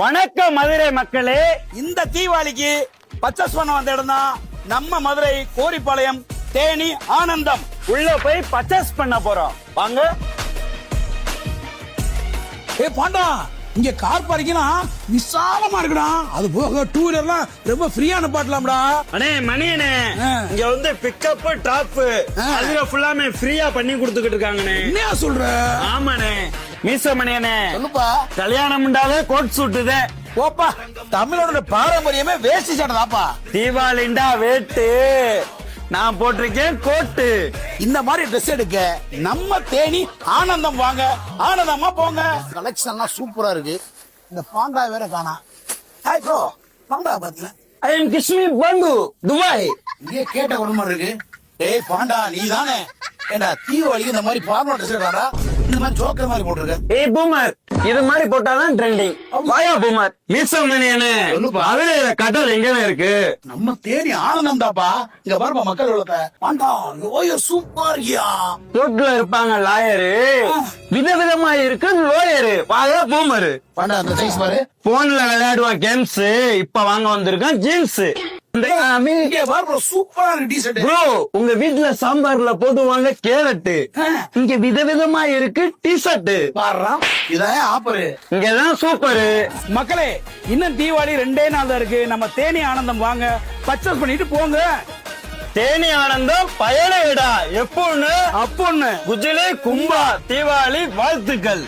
வணக்கம் மதுரை மக்களே. இந்த தீபாவளிக்கு பர்ச்சேஸ் பண்ண வந்த இடம் தான் நம்ம மதுரை கோரிப்பாளையம் தேனி ஆனந்தம். உள்ள போய் பர்ச்சேஸ் பண்ண போறோம் வாங்க. ஏ பாண்டா, இங்க கார் பார்க்கிங்லாம் விசாலமா இருக்குடா. அது போக டூ வீலர்லாம் ரொம்ப ஃப்ரீயான பாட்டலாம்டா. அண்ணே மணியனே, இங்க வந்து பிக்கப் டிராப் அதுல ஃபுல்லாமே ஃப்ரீயா பண்ணி கொடுத்துக்கிட்டு இருக்காங்கண்ணே. என்ன சொல்ற? ஆமாண்ணே. மீச மணியனே, சொல்லுப்பா. கல்யாணம்ண்டாலே கோட் சூட்டுதே. ஓப்பா, தமிழோட பாரம்பரியமே வேஷ்டி சட்டைதாப்பா. தீபாவளிண்டா வேட்டு, நான் போட்டிருக்கேன் கோட்டு. இந்த மாதிரி ட்ரெஸ் எடுக்க நம்ம தேனி ஆனந்தம் வாங்க, ஆனந்தமா போங்க. கலெக்ஷன்லாம் சூப்பரா இருக்கு. இந்த பாண்டா வேற காணா. ஹாய் ப்ரோ, பாண்டா பாத்தீங்க? ஐ எம் கிஷ்மி பந்து துபாய். இங்கே கேட்ட குடும்பம் இருக்கு. டேய் பாண்டா, நீ தானே? ஏண்டா தீபாவளிக்கு இந்த மாதிரி ஃபார்மல் ட்ரெஸ் எடுறாடா, இந்த மாதிரி ஜோக்கர் மாதிரி போட்டுருக்க. ஏய் பூமர், இது மாதிரி போட்டாதான் ட்ரெண்டிங். வாயா பூமர். மீச மணியனே, அதுல கடல் எங்கன்னு இருக்கு? நம்ம தேனி ஆனந்தம் தாப்பா. இங்க பாருப்பா மக்கள் உள்ளத. பாண்டா லோயர் சூப்பர் இருக்கியா. ரோட்ல இருப்பாங்க லாயரு, விதவிதமா இருக்கு லோயரு. வாயா பூமர். பாண்டா அந்த சைஸ் பாரு. போன்ல விளையாடுவான் கேம்ஸ், இப்ப வாங்க வந்திருக்கான் ஜீன்ஸ். இங்க பாரு சூப்பரா இருக்கு டி-ஷர்ட். ப்ரோ, உங்க வீட்டுல சாம்பார்ல போடுவாங்க கேரட், இங்க விதவிதமா இருக்கு டி-ஷர்ட். பாருடா, இதான் ஆப்பரு. இங்கதான் சூப்பரு. மக்களே, இன்னும் தீபாவளி 2 நாள் தான் இருக்கு. நம்ம தேனி ஆனந்தம் வாங்க, பர்ச்சேஸ் பண்ணிட்டு போங்க. தேனி ஆனந்தம் பயண விடா எப்பொன்னு அப்பொன்னு குஜிலி கும்பா தீபாவளி வாழ்த்துக்கள்.